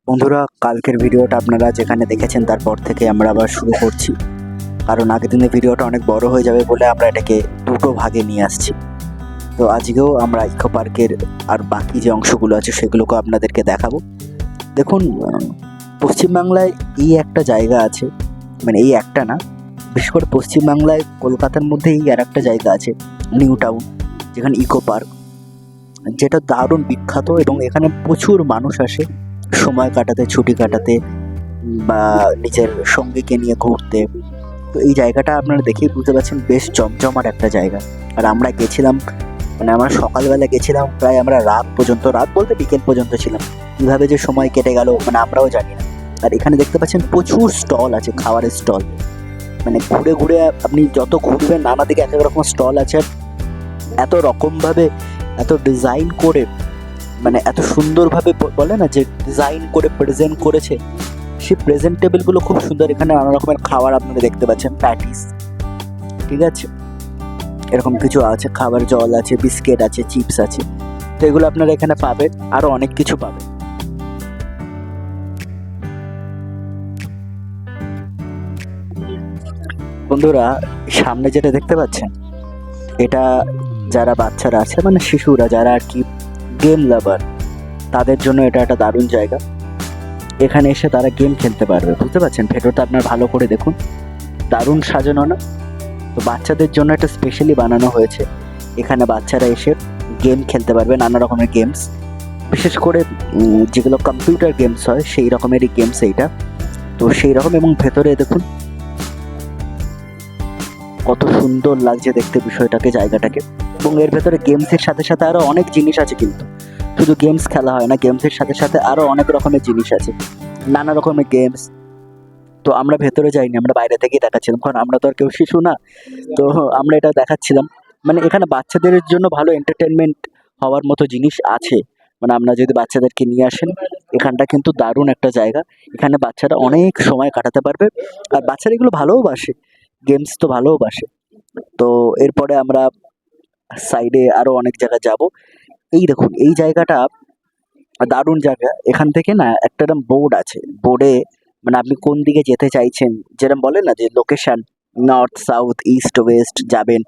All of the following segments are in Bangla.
বন্ধুরা, কালকের ভিডিওটা আপনারা যেখানে দেখেছেন তারপর থেকে আমরা আবার শুরু করছি। কারণ আগের দিনের ভিডিওটা অনেক বড় হয়ে যাবে বলে আমরা এটাকে দুটো ভাগে নিয়ে আসছি। তো আজকেও আমরা ইকো পার্কের আর বাকি যে অংশগুলো আছে সেগুলোকে আপনাদেরকে দেখাবো। দেখুন, পশ্চিমবাংলায় এই একটা জায়গা আছে, মানে এই একটা না, বিশেষ করে পশ্চিমবাংলায় কলকাতার মধ্যে এই আর একটা জায়গা আছে, নিউ টাউন, যেখানে ইকো পার্ক, যেটা দারুণ বিখ্যাত এবং এখানে প্রচুর মানুষ আসে সময় কাটাতে, ছুটি কাটাতে বা নিজের সঙ্গীকে নিয়ে ঘুরতে। তো এই জায়গাটা আপনারা দেখেই বুঝতে পারছেন বেশ জমজমাট একটা জায়গা। আর আমরা গেছিলাম, মানে আমরা সকালবেলা গেছিলাম, প্রায় আমরা রাত পর্যন্ত, রাত বলতে বিকেল পর্যন্ত ছিলাম। কীভাবে যে সময় কেটে গেল মানে আমরাও জানি না। আর এখানে দেখতে পাচ্ছেন প্রচুর স্টল আছে, খাবারের স্টল। মানে ঘুরে ঘুরে আপনি যত ঘুরবেন নানা দিকে এক এক রকম স্টল আছে। এত রকমভাবে, এত ডিজাইন করে, মানে এত সুন্দরভাবে বলে না যে ডিজাইন করে প্রেজেন্ট করেছে, সেই প্রেজেন্ট টেবিলগুলো খুব সুন্দর। এখানে নানা রকমের খাবার আপনারা দেখতে পাচ্ছেন, প্যাটিস, ঠিক আছে, এরকম কিছু আছে, খাবার, জল আছে, বিস্কিট আছে, চিপস আছে। তো এগুলো আপনারা এখানে পাবেন, আরও অনেক কিছু পাবেন। বন্ধুরা, সামনে যেটা দেখতে পাচ্ছেন, এটা যারা বাচ্চারা আছে, মানে শিশুরা যারা আর কি গেম লাভার, তাদের জন্য এটা একটা দারুণ জায়গা। এখানে এসে তারা গেম খেলতে পারবে, বুঝতে পারছেন? ভেতরটা আপনার ভালো করে দেখুন, দারুণ সাজানো না? তো বাচ্চাদের জন্য একটা স্পেশালি বানানো হয়েছে। এখানে বাচ্চারা এসে গেম খেলতে পারবে, নানা রকমের গেমস, বিশেষ করে যেগুলো কম্পিউটার গেমস হয় সেই রকমেরই গেমস এইটা। তো সেই রকম, এবং ভেতরে দেখুন কত সুন্দর লাগছে দেখতে বিষয়টাকে, জায়গাটাকে। এবং এর ভেতরে গেমসের সাথে সাথে আরও অনেক জিনিস আছে, কিন্তু শুধু গেমস খেলা হয় না, গেমসের সাথে সাথে আরও অনেক রকমের জিনিস আছে, নানা রকমের গেমস। তো আমরা ভেতরে যাইনি, আমরা বাইরে থেকেই দেখাচ্ছিলাম, কারণ আমরা তো আর কেউ শিশু না। তো আমরা এটা দেখাচ্ছিলাম। মানে এখানে বাচ্চাদের জন্য ভালো এন্টারটেনমেন্ট হওয়ার মতো জিনিস আছে। মানে আপনারা যদি বাচ্চাদেরকে নিয়ে আসেন, এখানটা কিন্তু দারুণ একটা জায়গা। এখানে বাচ্চারা অনেক সময় কাটাতে পারবে, আর বাচ্চারা এগুলো ভালোওবাসে, গেমস তো ভালোওবাসে। তো এরপরে আমরা সাইডে আরও অনেক জায়গা যাব। এই দেখুন, এই জায়গাটা দারুণ জায়গা। এখান থেকে না একটা এরকম বোর্ড আছে, বোর্ডে মানে আপনি কোন দিকে যেতে চাইছেন, যেরকম বলে না যে location, north, south, east, West যাবেন,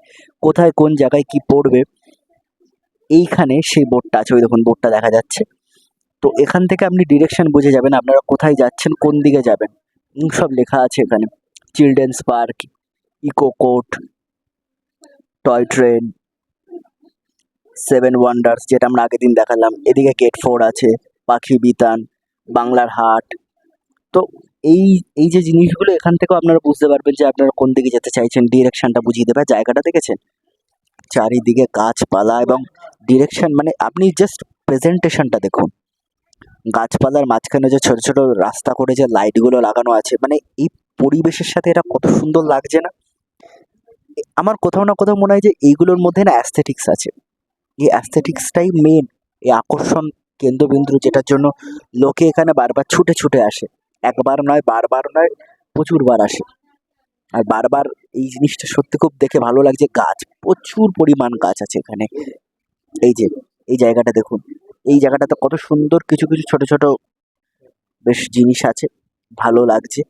কোথায় কোন জায়গায় কি পড়বে, এইখানে সেই বোর্ডটা আছে। ওই দেখুন বোর্ডটা দেখা যাচ্ছে। তো এখান থেকে আপনি ডিরেকশন বুঝে যাবেন আপনারা কোথায় যাচ্ছেন, কোন দিকে যাবেন, সব লেখা আছে এখানে। Children's park, eco court, toy train, seven wonders যেটা আমরা আগের দিন দেখালাম, এদিকে গেট 4 আছে, পাখি বিতান, বাংলার হাট। তো এই এই যে জিনিসগুলো এখান থেকেও আপনারা বুঝতে পারবেন যে আপনারা কোন দিকে যেতে চাইছেন, ডিরেকশনটা বুঝিয়ে দেবে। জায়গাটা দেখেছেন, চারিদিকে গাছপালা এবং ডিরেকশন, মানে আপনি জাস্ট প্রেজেন্টেশনটা দেখুন। গাছপালার মাঝখানে যে ছোট ছোট রাস্তা করে যে লাইটগুলো লাগানো আছে, মানে এই পরিবেশের সাথে এটা কত সুন্দর লাগছে না? আমার কোথাও না কোথাও মনে হয় যে এইগুলোর মধ্যে না অ্যাস্থেটিক্স আছে। এই অ্যাস্থেটিক্সটাই মেন, এই আকর্ষণ কেন্দ্রবিন্দু, যেটার জন্য লোকে এখানে বারবার ছুটে ছুটে আসে। একবার নয়, বারবার নয়, প্রচুরবার আসে। আর বারবার এই জিনিসটা সত্যি খুব দেখে ভালো লাগছে। গাছ, প্রচুর পরিমাণ গাছ আছে এখানে। এই যে এই জায়গাটা দেখুন, এই জায়গাটাতে কত সুন্দর কিছু কিছু ছোট ছোট বেশ জিনিস আছে, ভালো লাগছে।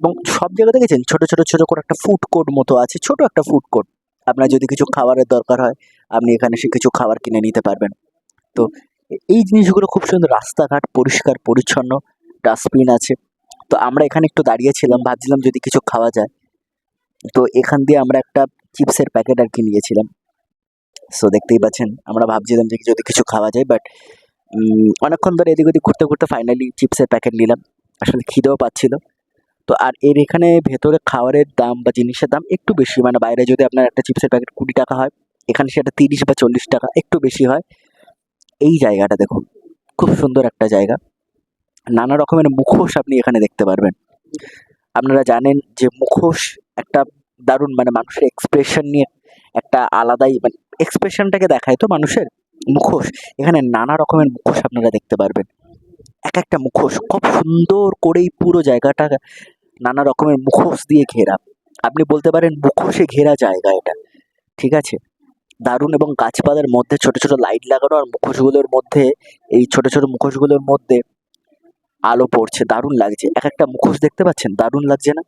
এবং সব জায়গা দেখেছেন ছোট ছোট ছোট করে একটা ফুড কোর্ট মতো আছে, ছোট একটা ফুড কোর্ট। আপনার যদি কিছু খাবারের দরকার হয়, আপনি এখানে এসে কিছু খাবার কিনে নিতে পারবেন। তো এই জিনিসগুলো খুব সুন্দর, রাস্তাঘাট পরিষ্কার পরিচ্ছন্ন, ডাস্টবিন আছে। তো আমরা এখানে একটু দাঁড়িয়েছিলাম, ভাবছিলাম যদি কিছু খাওয়া যায়। তো এখান দিয়ে আমরা একটা চিপসের প্যাকেট আর কি নিয়েছিলাম। সো দেখতেই পাচ্ছেন, আমরা ভাবছিলাম যে যদি কিছু খাওয়া যায়, বাট অনেকক্ষণ ধরে এদিক ওদিক ঘুরতে ঘুরতে ফাইনালি চিপসের প্যাকেট নিলাম। আসলে খিদেও পাচ্ছিল। তো আর এর এখানে ভেতরে খাবারের দাম বা জিনিসের দাম একটু বেশি। মানে বাইরে যদি আপনার একটা চিপসের প্যাকেট 20 টাকা হয়, এখানে সেটা 30 বা 40 টাকা, একটু বেশি হয়। এই জায়গাটা দেখুন, খুব সুন্দর একটা জায়গা। নানা রকমের মুখোশ আপনি এখানে দেখতে পারবেন। আপনারা জানেন যে মুখোশ একটা দারুণ, মানে মানুষের এক্সপ্রেশন নিয়ে একটা আলাদাই, মানে এক্সপ্রেশনটাকে দেখায় তো মানুষের মুখোশ। এখানে নানা রকমের মুখোশ আপনারা দেখতে পারবেন। এক একটা মুখোশ খুব সুন্দর করেই পুরো জায়গাটা নানা রকমের মুখোশ দিয়ে ঘেরা। আপনি বলতে পারেন মুখোশে ঘেরা জায়গা এটা, ঠিক আছে? দারুণ। এবং গাছপালার মধ্যে ছোট ছোট লাইট লাগানো, আর মুখোশগুলোর মধ্যে, এই ছোট ছোট মুখোশগুলোর মধ্যে আলো পড়ছে, দারুণ লাগছে। এক একটা মুখোশ দেখতে পাচ্ছেন, দারুণ লাগছে না?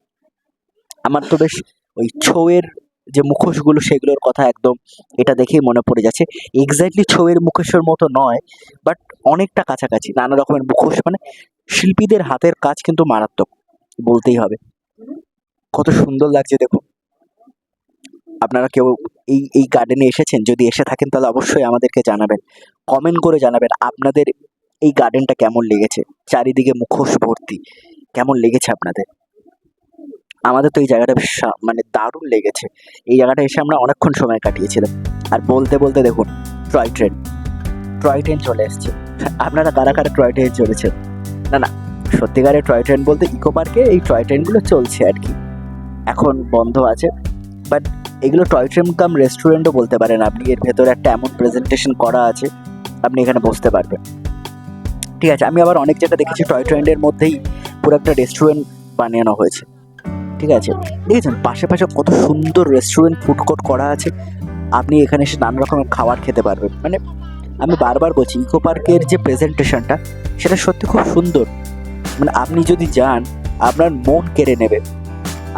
আমার তো বেশ ওই ছৌয়ের যে মুখোশগুলো সেগুলোর কথা একদম এটা দেখেই মনে পড়ে যাচ্ছে। এক্স্যাক্টলি ছৌয়ের মুখোশের মতো নয়, বাট অনেকটা কাছাকাছি। নানা রকমের মুখোশ, মানে শিল্পীদের হাতের কাজ কিন্তু মারাত্মক, বলতেই হবে। কত সুন্দর লাগছে দেখুন। আপনারা কেউ এই গার্ডেনে এসেছেন? যদি এসে থাকেন তাহলে অবশ্যই আমাদেরকে জানাবেন। কমেন্ট করে জানাবেন আপনাদের এই গার্ডেনটা কেমন লেগেছে? চারিদিকে মুখোশ ভর্তি। কেমন লেগেছে আপনাদের? আমাদের তো এই জায়গাটা বেশ মানে দারুণ লেগেছে। এই জায়গাটায় এসে আমরা অনেকক্ষণ সময় কাটিয়েছিলাম। আর বলতে, বলতে দেখুন টয় ট্রেন, টয় ট্রেন চলে এসছে। আপনারা কারা, কারা টয় ট্রেনে চড়েছেন? না, না, সত্যিকারের টয় ট্রেন বলতে ইকো পার্কে এই টয় ট্রেনগুলো চলছে আরকি। এখন বন্ধ আছে। বাট এগুলো টয় ট্রেন কাম রেস্টুরেন্টও বলতে পারেন আপনি। এর ভেতরে একটা এমন প্রেজেন্টেশন করা আছে, আপনি এখানে বসতে পারবেন। ঠিক আছে, আমি আবার অনেক জায়গা দেখেছি টয় ট্রেনের মধ্যেই পুরো একটা রেস্টুরেন্ট বানানো হয়েছে। ঠিক আছে, দেখেছেন পাশে পাশে কত সুন্দর রেস্টুরেন্ট ফুড কোর্ট করা আছে। আপনি এখানে এসে নানা রকমের খাবার খেতে পারবেন। মানে আমি বারবার বলছি, ইকো পার্কের যে প্রেজেন্টেশনটা সেটা সত্যি খুব সুন্দর। মানে আপনি যদি যান আপনার মন কেড়ে নেবে।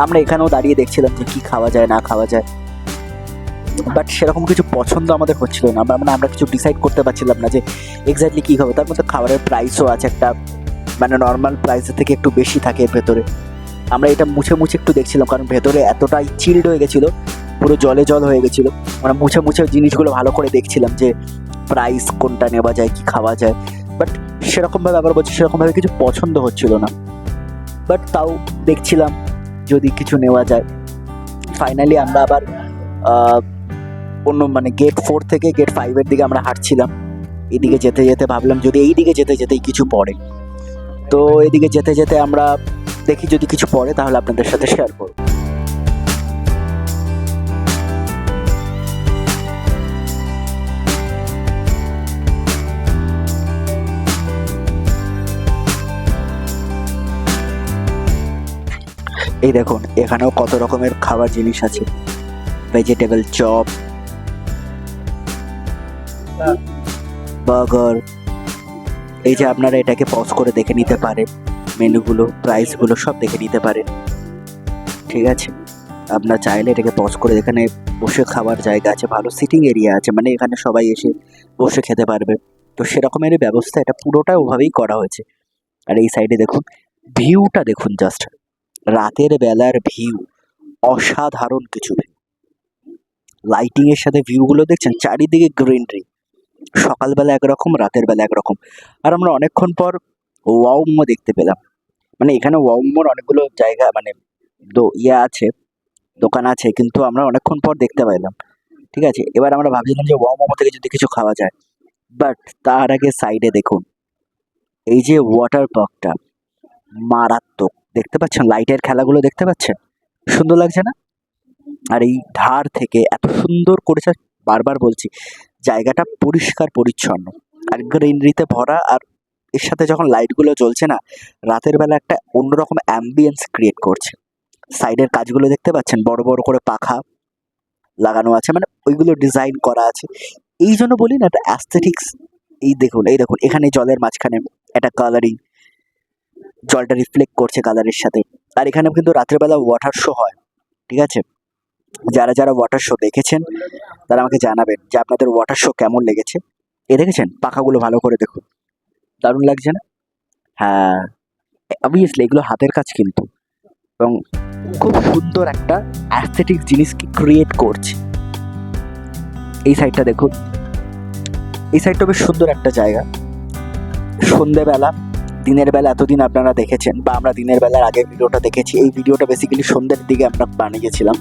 আমরা এখানেও দাঁড়িয়ে দেখছিলাম যে কি খাওয়া যায় না খাওয়া যায়, বাট সেরকম কিছু পছন্দ আমাদের হচ্ছিল না। আমরা কিছু ডিসাইড করতে পারছিলাম না যে এক্স্যাক্টলি কী হবে। তার মধ্যে খাবারের প্রাইসও আছে একটা, মানে নর্মাল প্রাইসের থেকে একটু বেশি থাকে এর ভেতরে। আমরা এটা মুছে মুছে একটু দেখছিলাম, কারণ ভেতরে এতটাই চিল্ড হয়ে গেছিলো, পুরো জলে জল হয়ে গেছিলো। আমরা মুছে মুছে জিনিসগুলো ভালো করে দেখছিলাম যে প্রাইস কোনটা নেওয়া যায়, কি খাওয়া যায়। বাট সেরকমভাবে আবার বলছি, সেরকমভাবে কিছু পছন্দ হচ্ছিল না। বাট তাও দেখছিলাম যদি কিছু নেওয়া যায়। ফাইনালি আমরা আবার অন্য মানে গেট 4 থেকে গেট 5-এর দিকে আমরা হাঁটছিলাম। এদিকে যেতে যেতে ভাবলাম যদি এই দিকে যেতে যেতেই কিছু পড়ে, তো এদিকে যেতে যেতে আমরা দেখি যদি কিছু পড়ে তাহলে আপনাদের সাথে শেয়ার করব। এই দেখুন এখানেও কত রকমের খাবার জিনিস আছে। Vegetable chop, burger. এই যে আপনারা এটাকে পজ করে দেখে নিতে পারেন, মেনুগুলো প্রাইসগুলো সব দেখে নিতে পারেন। ঠিক আছে, আপনার চাইলে এটাকে পজ করে এখানে বসে খাবার জায়গা আছে, ভালো সিটিং এরিয়া আছে, মানে এখানে সবাই এসে বসে খেতে পারবে। তো সেরকমেরই ব্যবস্থা, এটা পুরোটা ওভাবেই করা হয়েছে। আর এই সাইডে দেখুন ভিউটা, দেখুন জাস্ট রাতের বেলার ভিউ, অসাধারণ কিছু ভিউ। লাইটিংয়ের সাথে ভিউগুলো দেখছেন, চারিদিকে গ্রিনারি। সকালবেলা একরকম, রাতের বেলা একরকম। আর আমরা অনেকক্ষণ পর ওয়াও মোমো দেখতে পেলাম। মানে এখানে ওয়াও মোমোর অনেকগুলো জায়গা মানে আছে, দোকান আছে, কিন্তু আমরা অনেকক্ষণ পর দেখতে পাইলাম। ঠিক আছে, এবার আমরা ভাবছিলাম যে ওয়াও মোমো থেকে যদি কিছু খাওয়া যায়। বাট তার আগে সাইডে দেখুন এই যে ওয়াটার পার্কটা, মারাত্মক। দেখতে পাচ্ছেন লাইটের খেলাগুলো, দেখতে পাচ্ছেন সুন্দর লাগছে না? আর এই ধার থেকে এত সুন্দর করেছে, বারবার বলছি জায়গাটা পরিষ্কার পরিচ্ছন্ন আর গ্রিনারিতে ভরা। আর এর সাথে যখন লাইটগুলো জ্বলছে না, রাতের বেলা একটা অন্যরকম অ্যাম্বিয়েন্স ক্রিয়েট করছে। সাইডের কাজগুলো দেখতে পাচ্ছেন, বড় বড় করে পাখা লাগানো আছে, মানে ওইগুলো ডিজাইন করা আছে। এই জন্য বলি না একটা অ্যাস্থেটিক্স। এই দেখুন, এই দেখুন এখানে জলের মাঝখানে একটা কালারিং, জলটা রিফ্লেক্ট করছে কালারের সাথে। আর এখানে কিন্তু রাতের বেলা ওয়াটার শো হয়। ঠিক আছে, যারা যারা ওয়াটার শো দেখেছেন তারা আমাকে জানাবেন যে আপনাদের ওয়াটার শো কেমন লেগেছে। এ দেখেছেন পাখাগুলো, ভালো করে দেখুন, দারুণ লাগছে না? হ্যাঁ, অবভিয়াসলি এগুলো হাতের কাজ কিন্তু, এবং খুব সুন্দর একটা অ্যাস্থেটিক জিনিসকে ক্রিয়েট করছে। এই সাইডটা দেখুন, এই সাইডটা বেশ সুন্দর একটা জায়গা। সন্ধেবেলা, দিনের বেলা এতদিন আপনারা দেখেছেন, বা আমরা দিনের বেলার আগের ভিডিওটা দেখেছি। এই ভিডিওটা বেসিক্যালি সন্ধ্যের দিকে আমরা বানিয়েছিলাম।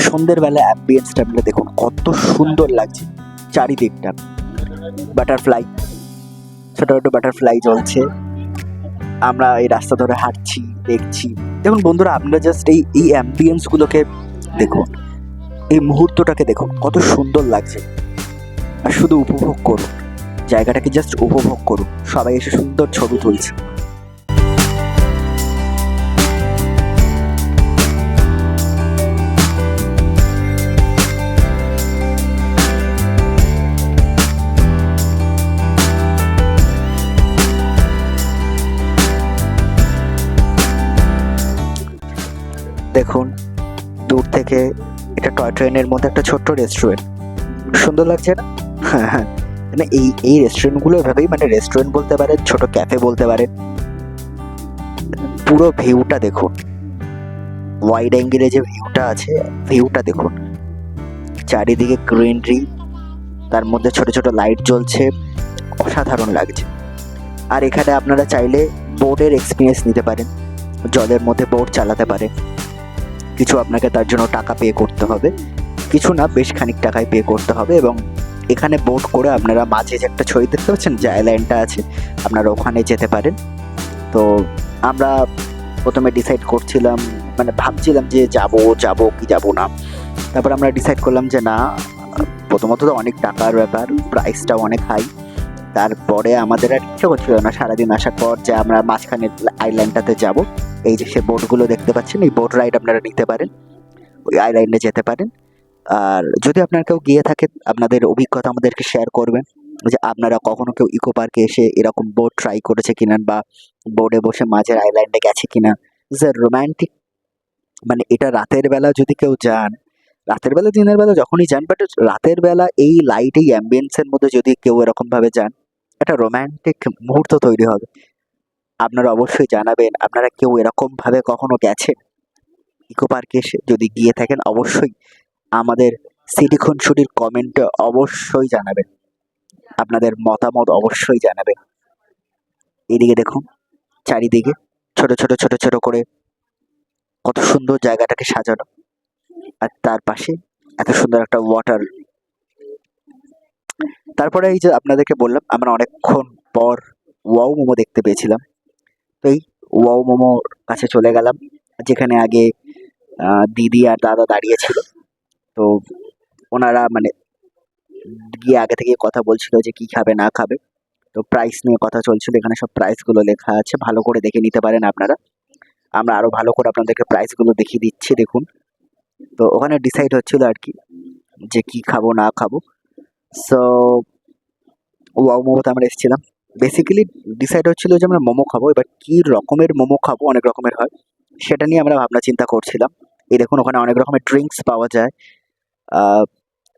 সন্ধ্যের বেলা অ্যাম্বিয়েন্সটা আপনারা দেখুন কত সুন্দর লাগছে চারিদিকটা। বাটারফ্লাই, ছোট ছোট বাটারফ্লাই জ্বলছে। আমরা এই রাস্তা ধরে হাঁটছি, দেখছি। দেখুন বন্ধুরা, আপনারা জাস্ট এই অ্যাম্বিয়েন্সগুলোকে দেখুন, এই মুহূর্তটাকে দেখুন কত সুন্দর লাগছে। আর শুধু উপভোগ করুন জায়গাটাকে, জাস্ট উপভোগ করুন। সবাই এসে সুন্দর ছবি তুলছে। দেখুন দূর থেকে এটা টয় ট্রেনের মধ্যে একটা ছোট্ট রেস্টুরেন্ট, সুন্দর লাগছে না? হ্যাঁ হ্যাঁ, মানে এই রেস্টুরেন্টগুলো এভাবেই, মানে রেস্টুরেন্ট বলতে পারেন, ছোট ক্যাফে বলতে পারেন। পুরো ভিউটা দেখুন, ওয়াইড অ্যাঙ্গেলে যে ভিউটা আছে, ভিউটা দেখুন, চারিদিকে গ্রিনারি, তার মধ্যে ছোট ছোট লাইট জ্বলছে, অসাধারণ লাগছে। আর এখানে আপনারা চাইলে বোটের এক্সপিরিয়েন্স নিতে পারেন, জলের মধ্যে বোট চালাতে পারে। কিছু আপনাকে তার জন্য টাকা পে করতে হবে, কিছু না, বেশ খানিক টাকায় পে করতে হবে। এবং এখানে বোট করে আপনারা মাঝে যে একটা ছবি দেখতে পাচ্ছেন, যে আইল্যান্ডটা আছে, আপনারা ওখানে যেতে পারেন। তো আমরা প্রথমে ডিসাইড করছিলাম, মানে ভাবছিলাম যে যাব কি যাব না। তারপর আমরা ডিসাইড করলাম যে না, প্রথমত তো অনেক টাকার ব্যাপার, প্রাইসটাও অনেক হাই। তারপরে আমাদের আর ইচ্ছে করছিল না সারাদিন আসার পর যে আমরা মাঝখানের আইল্যান্ডটাতে যাব। এই যে সে বোটগুলো দেখতে পাচ্ছেন, এই বোট রাইড আপনারা নিতে পারেন, ওই আইল্যান্ডে যেতে পারেন। আর যদি আপনার কেউ গিয়ে থাকে, আপনাদের অভিজ্ঞতা আমাদেরকে শেয়ার করবেন, যে আপনারা কখনো কেউ ইকো পার্কে এসে এরকম বোট ট্রাই করেছে কিনা, বা বোটে বসে মাঝের আইল্যান্ডে গেছে কিনা। যে রোম্যান্টিক, মানে এটা রাতের বেলা যদি কেউ যান, রাতের বেলা দিনের বেলা যখনই যান, বাট রাতের বেলা এই লাইট, এই অ্যাম্বিয়েন্সের মধ্যে যদি কেউ এরকম ভাবে যান, একটা রোম্যান্টিক মুহূর্ত তৈরি হবে। আপনারা অবশ্যই জানাবেন আপনারা কেউ এরকম ভাবে কখনো গেছেন ইকো পার্কে এসে। যদি গিয়ে থাকেন অবশ্যই আমাদের সিটি খুনসুটির কমেন্টে অবশ্যই জানাবেন, আপনাদের মতামত অবশ্যই জানাবেন। এদিকে দেখুন চারিদিকে ছোট ছোট ছোট ছোট করে কত সুন্দর জায়গাটাকে সাজানো, আর তার পাশে এত সুন্দর একটা ওয়াটার। তারপরে এই যে আপনাদেরকে বললাম, আমরা অনেকক্ষণ পর ওয়াও মোমো দেখতে পেয়েছিলাম। তো এই ওয়াও মোমোর কাছে চলে গেলাম, যেখানে আগে দিদি আর দাদা দাঁড়িয়ে ছিল। তো ওনারা মানে গিয়ে আগে থেকে কথা বলছিল যে কি খাবে না খাবে। তো প্রাইস নিয়ে কথা চলছিল, এখানে সব প্রাইসগুলো লেখা আছে, ভালো করে দেখে নিতে পারেন আপনারা। আমরা আরো ভালো করে আপনাদেরকে প্রাইসগুলো দেখিয়ে দিচ্ছি, দেখুন। তো ওখানে ডিসাইড হচ্ছিল আর কি যে কি খাবো না খাবো। সো ওয়াও মোমোতে আমরা এসেছিলাম, বেসিক্যালি ডিসাইড হচ্ছিল যে আমরা মোমো খাবো। এবার কি রকমের মোমো খাবো, অনেক রকমের হয়, সেটা নিয়ে আমরা ভাবনা চিন্তা করছিলাম। এই দেখুন ওখানে অনেক রকমের ড্রিঙ্কস পাওয়া যায়,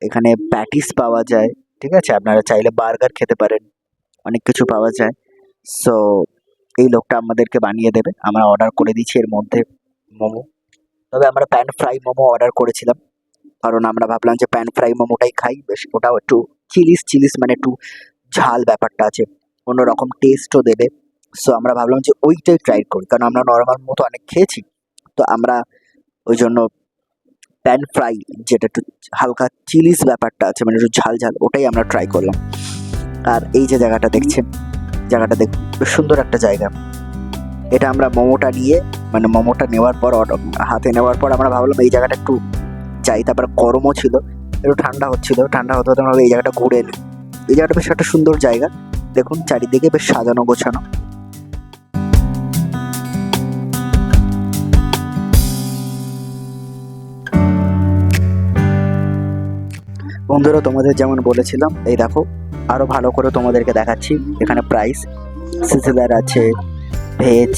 এখানে প্যাটিস পাওয়া যায়, ঠিক আছে, আপনারা চাইলে বার্গার খেতে পারেন, অনেক কিছু পাওয়া যায়। সো এই লোকটা আমাদেরকে বানিয়ে দেবে, আমরা অর্ডার করে দিচ্ছি এর মধ্যে মোমো। তবে আমরা প্যান ফ্রাই মোমো অর্ডার করেছিলাম, কারণ আমরা ভাবলাম যে প্যান ফ্রাই মোমোটাই খাই, বেশ ওটাও একটু চিলিস মানে একটু ঝাল ব্যাপারটা আছে, অন্যরকম টেস্টও দেবে। সো আমরা ভাবলাম যে ওইটাই ট্রাই করি, কারণ আমরা নর্মাল মতো অনেক খেয়েছি। তো আমরা ওই জন্য প্যান ফ্রাই, যেটা একটু হালকা চিলিস ব্যাপারটা আছে, মানে একটু ঝাল ঝাল, ওটাই আমরা ট্রাই করলাম। আর এই যে জায়গাটা দেখছেন, জায়গাটা দেখুন, বেশ সুন্দর একটা জায়গা। এটা আমরা মোমোটা নিয়ে, মানে মোমোটা নেওয়ার পর, হাতে নেওয়ার পর আমরা ভাবলাম এই জায়গাটা একটু যাই। তারপরে গরমও ছিল, একটু ঠান্ডা হচ্ছিল, ঠান্ডা হতে হতে আমরা এই জায়গাটা ঘুরে নিই। এই জায়গাটা বেশ একটা সুন্দর জায়গা, দেখুন চারিদিকে বেশ সাজানো গোছানো। বন্ধুরা তোমাদের যেমন বলেছিলাম, এই দেখো আরো ভালো করে তোমাদেরকে দেখাচ্ছি। এখানে প্রাইস সিসিলার আছে, ভেজ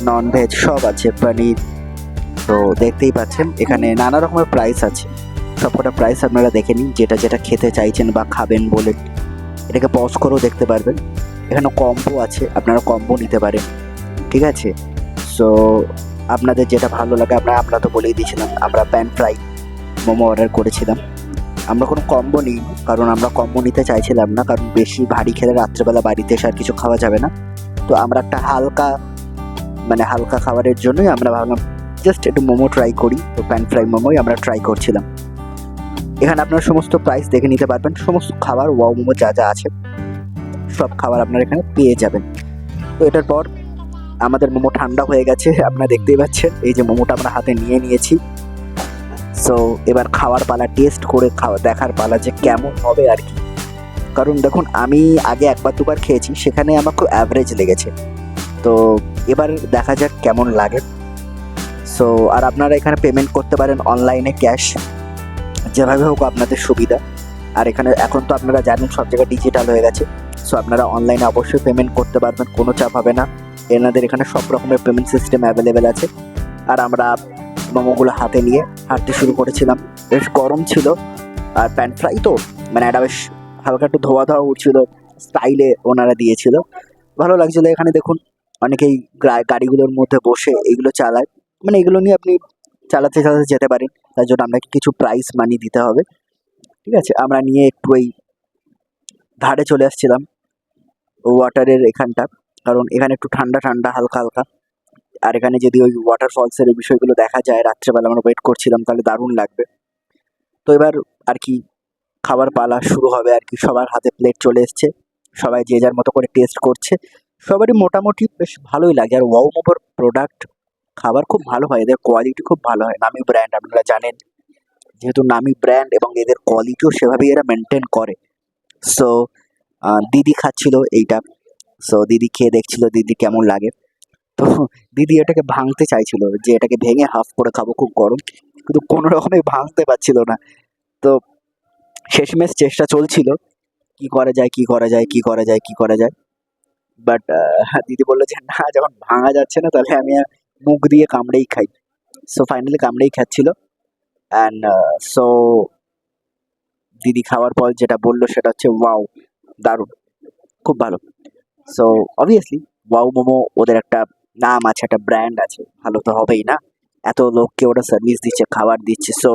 নন ভেজ সব আছে, পনির। তো দেখতেই পাচ্ছেন এখানে নানা রকমের প্রাইস আছে, সবকটা প্রাইস আপনারা দেখে নিন, যেটা যেটা খেতে চাইছেন বা খাবেন বলে এটাকে পজ করেও দেখতে পারবেন। এখানে কম্বো আছে, আপনারা কম্বো নিতে পারেন, ঠিক আছে। সো আপনাদের যেটা ভালো লাগে, আমরা তো বলেই দিয়েছিলাম আমরা প্যান ফ্রাই মোমো অর্ডার করেছিলাম। আমরা কোনো কম্বো নিই, কারণ আমরা কম্বো নিতে চাইছিলাম না, কারণ বেশি ভারী খেলে রাত্রেবেলা বাড়িতে এসে আর কিছু খাওয়া যাবে না। তো আমরা একটা হালকা, মানে হালকা খাবারের জন্যই আমরা ভাবলাম জাস্ট একটু মোমো ট্রাই করি। তো প্যান ফ্রাই মোমোই আমরা ট্রাই করছিলাম। এখানে আপনার সমস্ত প্রাইস দেখে নিতে পারবেন, সমস্ত খাবার ওয়াও মোমো যা যা আছে সব খাবার আপনারা এখানে পেয়ে যাবেন। তো এটার পর আমাদের মোমো ঠান্ডা হয়ে গেছে, আপনারা দেখতেই পাচ্ছেন, এই যে মোমোটা আমরা হাতে নিয়ে নিয়েছি। সো এবার খাওয়ার পালা, টেস্ট করে দেখার পালা যে কেমন হবে আর কি। কারণ দেখুন আমি আগে একবার দুবার খেয়েছি, সেখানে আমার খুব অ্যাভারেজ লেগেছে। তো এবার দেখা যাক কেমন লাগে। সো আর আপনারা এখানে পেমেন্ট করতে পারেন অনলাইনে, ক্যাশ, যেভাবে হোক আপনাদের সুবিধা। আর এখানে এখন তো আপনারা জানেন সব জায়গায় ডিজিটাল হয়ে গেছে। সো আপনারা অনলাইনে অবশ্যই পেমেন্ট করতে পারবেন, কোনো চাপ হবে না। এনাদের এখানে সব রকমের পেমেন্ট সিস্টেম অ্যাভেলেবেল আছে। আর আমরা মোমোগুলো হাতে নিয়ে হাঁটতে শুরু করেছিলাম। বেশ গরম ছিল, আর প্যান ফ্রাই তো মানে একটা বেশ হালকা একটু ধোয়া ধোয়া উঠছিল, স্টাইলে ওনারা দিয়েছিল, ভালো লাগছিল। এখানে দেখুন অনেকেই গাড়িগুলোর মধ্যে বসে এগুলো চালায়, মানে এগুলো নিয়ে আপনি চালাতে চালাতে যেতে পারেন, তার জন্য আপনাকে কিছু প্রাইস মানি দিতে হবে। ঠিক আছে, আমরা নিয়ে একটু এই ধারে চলে আসছিলাম ওয়াটারের এখানটা, কারণ এখানে একটু ঠান্ডা ঠান্ডা হালকা হালকা, আর এখানে যদি ওই ওয়াটারফলসের এই বিষয়গুলো দেখা যায় রাত্রেবেলা, আমরা ওয়েট করছিলাম, তাহলে দারুণ লাগবে। তো এবার আর কি খাবার পালা শুরু হবে আর কি, সবার হাতে প্লেট চলে এসছে, সবাই যে যার মতো করে টেস্ট করছে, সবারই মোটামুটি বেশ ভালোই লাগে। আর ওয়াও মোমোর প্রোডাক্ট খাবার খুব ভালো হয়, এদের কোয়ালিটি খুব ভালো হয়, নামি ব্র্যান্ড আপনারা জানেন, যেহেতু নামি ব্র্যান্ড এবং এদের কোয়ালিটিও সেভাবেই এরা মেনটেন করে। সো দিদি খাচ্ছিল এইটা, সো দিদি খেয়ে দেখছিল দিদি কেমন লাগে। তো দিদি এটাকে ভাঙতে চাইছিল যে এটাকে ভেঙে হাফ করে খাবো, খুব গরম, কিন্তু কোনো রকমে ভাঙতে পারছিল না। তো শেষমেশ চেষ্টা চলছিল কি করা যায় কি করা যায় কি করা যায় কি করা যায়, বাট দিদি বললো যে না, যখন ভাঙা যাচ্ছে না তাহলে আমি মুখ দিয়ে কামড়েই খাই। সো ফাইনালি কামড়েই খাচ্ছিল, অ্যান্ড সো দিদি খাওয়ার পর যেটা বললো সেটা হচ্ছে ওয়াও, দারুণ, খুব ভালো। সো অবভিয়াসলি ওয়াও মোমো ওদের একটা নাম আছে, একটা ব্র্যান্ড আছে, ভালো তো হবেই না, এত লোককে ওরা সার্ভিস দিচ্ছে, খাবার দিচ্ছে। সো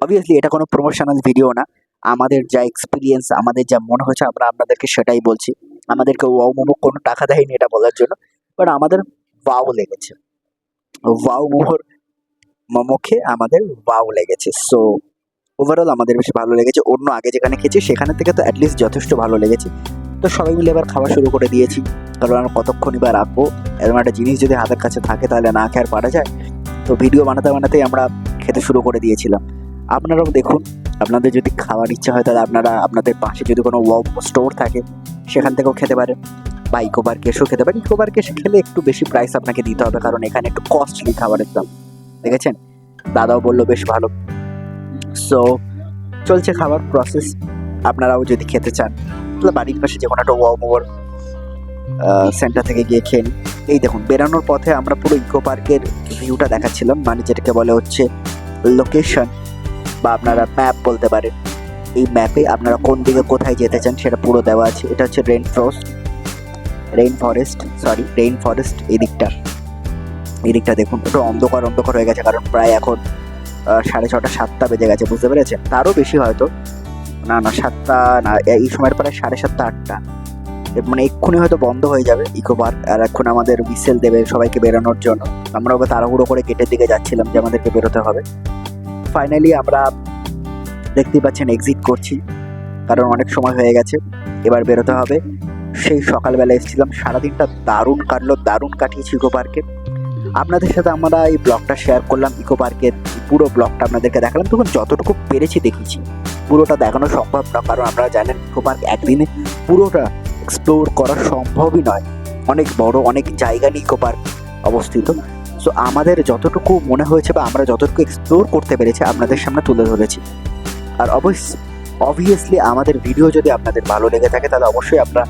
অবভিয়াসলি এটা কোনো প্রমোশনাল ভিডিও না, আমাদের যা এক্সপিরিয়েন্স, আমাদের যা মনে হয়েছে আমরা আপনাদেরকে সেটাই বলছি। আমাদেরকে ওয়াও মোমো কোনো টাকা দেয়নি এটা বলার জন্য, বাট আমাদের ওয়াও লেগেছে, ওয়াও মোমো খেয়ে আমাদের ওয়াও লেগেছে। সো ওভারঅল আমাদের বেশ ভালো লেগেছে, অন্য আগে যেখানে খেয়েছি সেখানে থেকে তো অ্যাটলিস্ট যথেষ্ট ভালো লেগেছে। তো সবাই মিলে এবার খাওয়া শুরু করে দিয়েছি, কারণ আমরা কতক্ষণই বা রাখবো, এরকম একটা জিনিস যদি হাতের কাছে থাকে তাহলে না খেয়ে আর পারা যায়। তো ভিডিও বানাতে বানাতেই আমরা খেতে শুরু করে দিয়েছিলাম। আপনারাও দেখুন, আপনাদের যদি খাওয়ার ইচ্ছা হয় তাহলে আপনারা আপনাদের পাশে যদি কোনো ওয়াও স্টোর থাকে সেখান থেকেও খেতে পারেন, বা ইকো পার্কে এসেও খেতে পারেন। ইকো পার্কে এসে খেলে একটু বেশি প্রাইস আপনাকে দিতে হবে, কারণ এখানে একটু কস্টলি খাবারের দাম, দেখেছেন, দাদাও বললো বেশ ভালো। সো চলছে খাবার প্রসেস, আপনারাও যদি খেতে চান তাহলে বাড়ির পাশে যে কোনো একটা ওয়াও মোমোর সেন্টার থেকে গিয়ে খেয়ে নিন। এই দেখুন বেরানোর পথে আমরা পুরো ইকো পার্কের ভিউটা দেখাচ্ছিলাম, মানে যেটাকে বলে হচ্ছে লোকেশন, বা আপনারা ম্যাপ বলতে পারেন। এই ম্যাপে আপনারা কোন দিকে কোথায় যেতে চান সেটা পুরো দেওয়া আছে। এটা হচ্ছে রেইন ফরেস্ট, এই দিকটা দেখুন, একটু অন্ধকার অন্ধকার হয়ে গেছে, কারণ প্রায় এখন 6:30 7টা বেজে গেছে, বুঝতে পেরেছেন, তারও বেশি হয়তো, না 7টা না, এই সময়ের প্রায় 7:30 8টা, মানে এক্ষুনি হয়তো বন্ধ হয়ে যাবে ইকো পার্ক, আর এখন আমাদের হুইসেল দেবে সবাইকে বেরোনোর জন্য। আমরা ওকে তাড়াহুড়ো করে গেটের দিকে যাচ্ছিলাম যে আমাদেরকে বেরোতে হবে। ফাইনালি আমরা দেখতেই পাচ্ছেন এক্সিট করছি, কারণ অনেক সময় হয়ে গেছে, এবার বেরোতে হবে। সেই সকালবেলা এসেছিলাম, সারাদিনটা দারুণ কাটলো, দারুণ কাটিয়েছি ইকো পার্কে। আপনাদের সাথে আমরা এই ব্লগটা শেয়ার করলাম, ইকো পার্কের পুরো ব্লগটা আপনাদেরকে দেখালাম, তখন যতটুকু পেরেছি দেখিয়েছি, পুরোটা দেখানো সম্ভব না, কারণ আপনারা জানেন ইকো পার্ক একদিনে পুরোটা এক্সপ্লোর করা সম্ভবই নয়, অনেক বড়, অনেক জায়গা নিয়ে ইকো পার্ক অবস্থিত। সো আমাদের যতটুকু মনে হয়েছে বা আমরা যতটুকু এক্সপ্লোর করতে পেরেছি আপনাদের সামনে তুলে ধরেছি। আর অবভিয়াসলি আমাদের ভিডিও যদি আপনাদের ভালো লেগে থাকে তাহলে অবশ্যই আমরা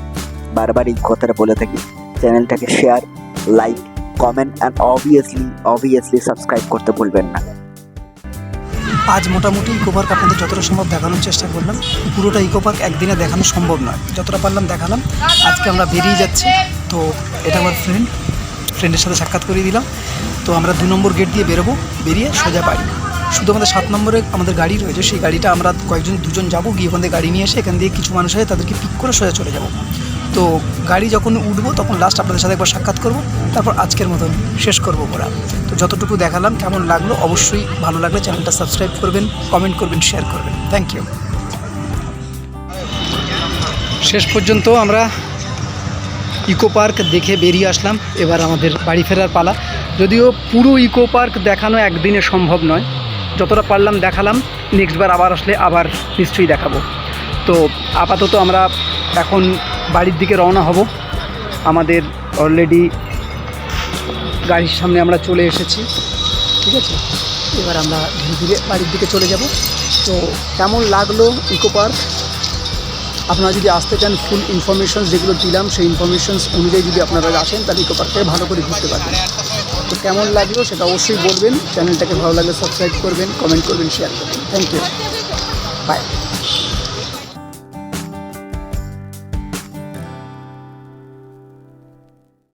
বারবার এই কথাটা বলে থাকি, চ্যানেলটাকে share, like, comment and obviously subscribe করতে ভুলবেন না। আজ মোটামুটি ইকো পার্ক আপনাদের যতটা সম্ভব দেখানোর চেষ্টা করলাম। পুরোটা ইকো পার্ক একদিনে দেখানো সম্ভব নয়, যতটা পারলাম দেখালাম। আজকে আমরা বেরিয়ে যাচ্ছি, তো এটা আমার ফ্রেন্ডের সাথে সাক্ষাৎ করিয়ে দিলাম। তো আমরা 2 নম্বর গেট দিয়ে বেরোবো, বেরিয়ে সোজা বাড়ি। শুধু আমাদের 7 নম্বরে আমাদের গাড়ি রয়েছে, সেই গাড়িটা আমরা দুজন যাবো, গিয়ে ওখান থেকে গাড়ি নিয়ে এসে এখান দিয়ে কিছু মানুষ আছে তাদেরকে পিক করে সোজা চলে যাব। তো গাড়ি যখন উঠবো তখন লাস্ট আপনাদের সাথে একবার সাক্ষাৎ করব, তারপর আজকের মতন শেষ করবো ঘোরা। তো যতটুকু দেখালাম কেমন লাগলো, অবশ্যই ভালো লাগলে চ্যানেলটা সাবস্ক্রাইব করবেন, কমেন্ট করবেন, শেয়ার করবেন। Thank you. শেষ পর্যন্ত আমরা ইকো পার্ক দেখে বেরিয়ে আসলাম, এবার আমাদের বাড়ি ফেরার পালা। যদিও পুরো ইকো পার্ক দেখানো একদিনে সম্ভব নয়, যতটা পারলাম দেখালাম, নেক্সটবার আবার আসলে আবার নিশ্চয়ই দেখাবো। তো আপাতত আমরা এখন বাড়ির দিকে রওনা হব। আমাদের অলরেডি গাড়ির সামনে আমরা চলে এসেছি, ঠিক আছে, এবার আমরা ধীরে ধীরে বাড়ির দিকে চলে যাব। তো কেমন লাগলো ইকো পার্ক, আপনারা যদি আসতে চান ফুল ইনফরমেশনস যেগুলো দিলাম সেই ইনফরমেশনস অনুযায়ী যদি আপনারা আসেন তাহলে ইকো পার্কে ভালো করে ঘুরতে পারবেন। তো কেমন লাগলো সেটা অবশ্যই বলবেন। চ্যানেলটাকে ভালো লাগলে সাবস্ক্রাইব করবেন, কমেন্ট করবেন, শেয়ার করবেন। Thank you, by.